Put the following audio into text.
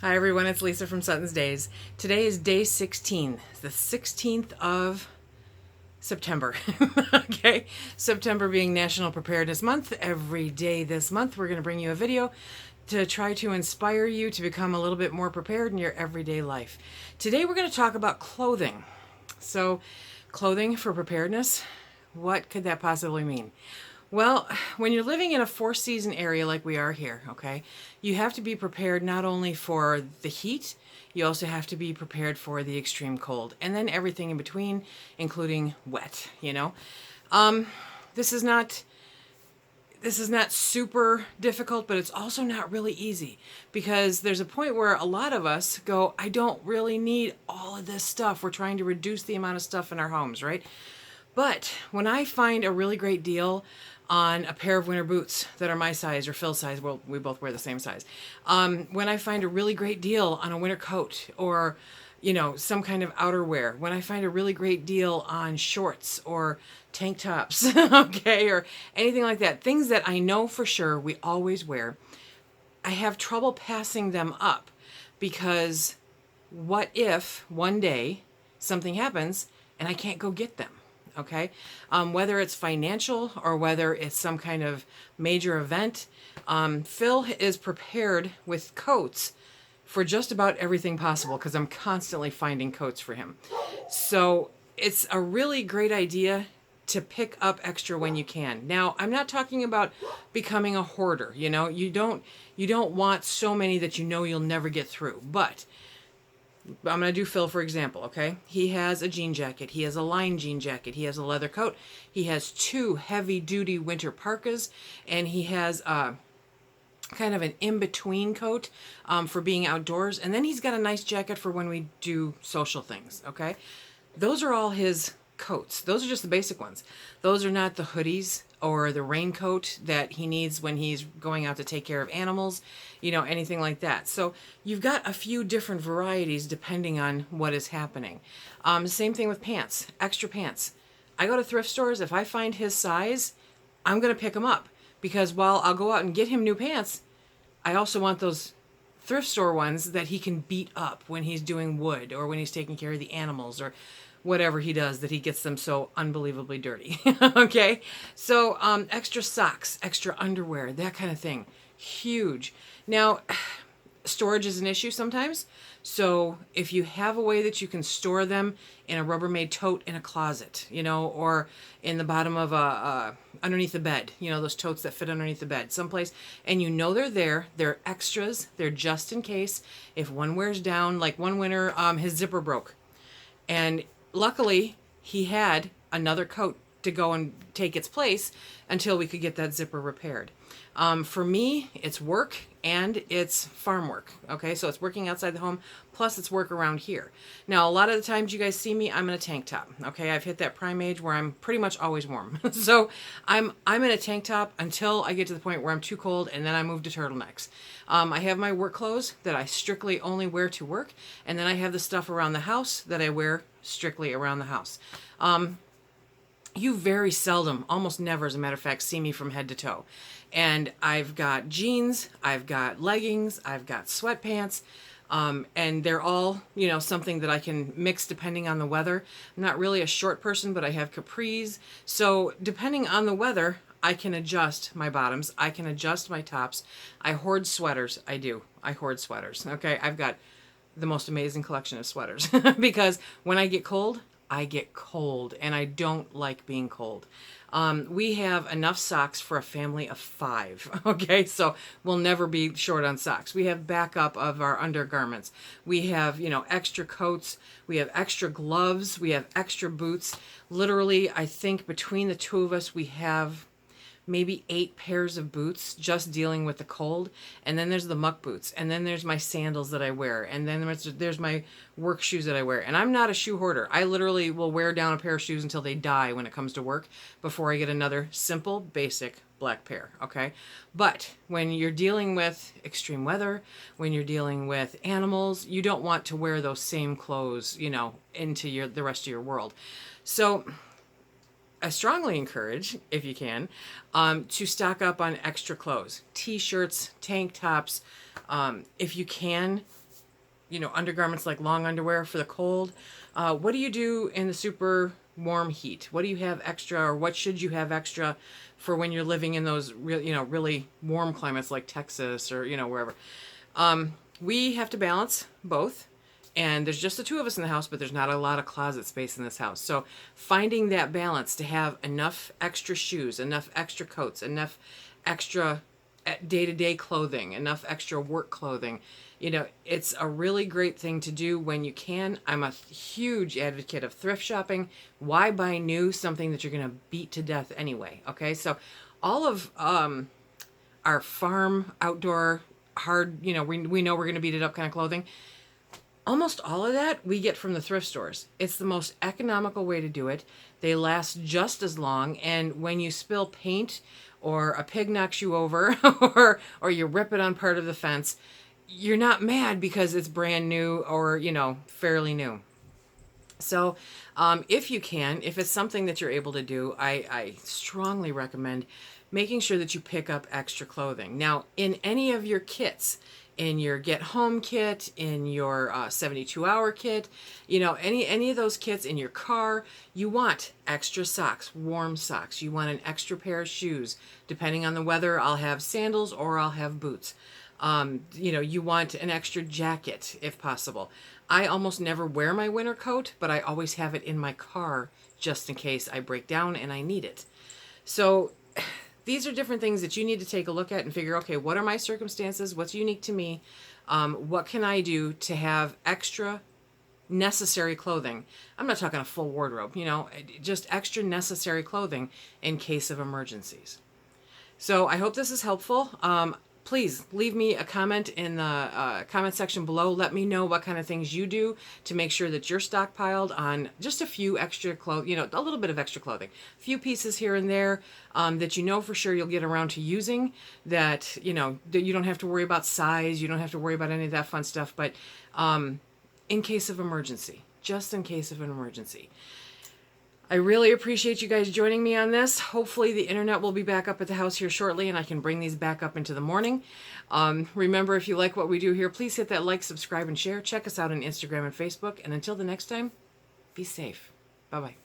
Hi everyone, it's Lisa from SuttonsDaze. Today is day 16, the 16th of September. Okay, September being National Preparedness Month. Every day this month we're going to bring you a video to try to inspire you to become a little bit more prepared in your everyday life. Today we're going to talk about clothing. So, clothing for preparedness, what could that possibly mean? Well, when you're living in a four-season area like we are here, okay, you have to be prepared not only for the heat, you also have to be prepared for the extreme cold, and then everything in between, including wet, you know. This is not super difficult, but it's also not really easy because there's a point where a lot of us go, I don't really need all of this stuff. We're trying to reduce the amount of stuff in our homes, right? But when I find a really great deal on a pair of winter boots that are my size or Phil's size, well, we both wear the same size. When I find a really great deal on a winter coat or, you know, some kind of outerwear, when I find a really great deal on shorts or tank tops, okay, or anything like that, things that I know for sure we always wear, I have trouble passing them up because what if one day something happens and I can't go get them? Okay, whether it's financial or whether it's some kind of major event, Phil is prepared with coats for just about everything possible because I'm constantly finding coats for him. So it's a really great idea to pick up extra when you can. Now, I'm not talking about becoming a hoarder. You know, you don't want so many that you know you'll never get through, but I'm going to do Phil, for example, okay? He has a jean jacket. He has a lined jean jacket. He has a leather coat. He has two heavy-duty winter parkas, and he has kind of an in-between coat for being outdoors. And then he's got a nice jacket for when we do social things, okay? Those are all his coats. Those are just the basic ones. Those are not the hoodies or the raincoat that he needs when he's going out to take care of animals, you know, anything like that. So you've got a few different varieties depending on what is happening. Same thing with pants, extra pants. I go to thrift stores. If I find his size, I'm going to pick them up because while I'll go out and get him new pants, I also want those thrift store ones that he can beat up when he's doing wood or when he's taking care of the animals or whatever he does that he gets them so unbelievably dirty. Okay, so extra socks, extra underwear, that kind of thing, huge. Now, storage is an issue sometimes, so if you have a way that you can store them in a Rubbermaid tote in a closet, you know, or in the bottom of underneath the bed, you know, those totes that fit underneath the bed someplace, and you know they're there, they're extras, they're just in case if one wears down. Like one winter, his zipper broke, and luckily, he had another coat to go and take its place until we could get that zipper repaired. For me, it's work and it's farm work. Okay, so it's working outside the home, plus it's work around here. Now, a lot of the times you guys see me, I'm in a tank top. Okay, I've hit that prime age where I'm pretty much always warm. So I'm in a tank top until I get to the point where I'm too cold, and then I move to turtlenecks. I have my work clothes that I strictly only wear to work, and then I have the stuff around the house that I wear strictly around the house. You very seldom, almost never as a matter of fact, see me from head to toe. And I've got jeans, I've got leggings, I've got sweatpants, and they're all, you know, something that I can mix depending on the weather. I'm not really a short person, but I have capris. So depending on the weather, I can adjust my bottoms, I can adjust my tops. I hoard sweaters, I do. I hoard sweaters, okay? I've got the most amazing collection of sweaters because when I get cold, and I don't like being cold. We have enough socks for a family of 5, okay? So we'll never be short on socks. We have backup of our undergarments. We have, you know, extra coats. We have extra gloves. We have extra boots. Literally, I think between the two of us, we have maybe 8 pairs of boots just dealing with the cold. And then there's the muck boots. And then there's my sandals that I wear. And then there's my work shoes that I wear. And I'm not a shoe hoarder. I literally will wear down a pair of shoes until they die when it comes to work before I get another simple, basic black pair, okay? But when you're dealing with extreme weather, when you're dealing with animals, you don't want to wear those same clothes, you know, into the rest of your world. So I strongly encourage, if you can, to stock up on extra clothes, t-shirts, tank tops. If you can, undergarments like long underwear for the cold. What do you do in the super warm heat? What do you have extra, or what should you have extra for when you're living in those really warm climates like Texas or wherever? We have to balance both. And there's just the two of us in the house, but there's not a lot of closet space in this house. So finding that balance to have enough extra shoes, enough extra coats, enough extra day-to-day clothing, enough extra work clothing, it's a really great thing to do when you can. I'm a huge advocate of thrift shopping. Why buy new something that you're going to beat to death anyway? Okay, so all of our farm, outdoor, hard, we know we're going to beat it up kind of clothing. Almost all of that we get from the thrift stores. It's the most economical way to do it. They last just as long, and when you spill paint or a pig knocks you over or you rip it on part of the fence, you're not mad because it's brand new or, fairly new. So if you can, if it's something that you're able to do, I strongly recommend making sure that you pick up extra clothing. Now, in any of your kits, in your get home kit, in your 72-hour kit, any of those kits, in your car, you want extra socks, warm socks. You want an extra pair of shoes. Depending on the weather, I'll have sandals or I'll have boots. You want an extra jacket if possible. I almost never wear my winter coat, but I always have it in my car just in case I break down and I need it. So these are different things that you need to take a look at and figure, okay, what are my circumstances? What's unique to me? What can I do to have extra necessary clothing? I'm not talking a full wardrobe, just extra necessary clothing in case of emergencies. So I hope this is helpful. Please leave me a comment in the comment section below. Let me know what kind of things you do to make sure that you're stockpiled on just a few extra clothing, a little bit of extra clothing, a few pieces here and there that for sure you'll get around to using, that you don't have to worry about size, you don't have to worry about any of that fun stuff, but in case of emergency, just in case of an emergency. I really appreciate you guys joining me on this. Hopefully the internet will be back up at the house here shortly and I can bring these back up into the morning. Remember, if you like what we do here, please hit that like, subscribe, and share. Check us out on Instagram and Facebook. And until the next time, be safe. Bye-bye.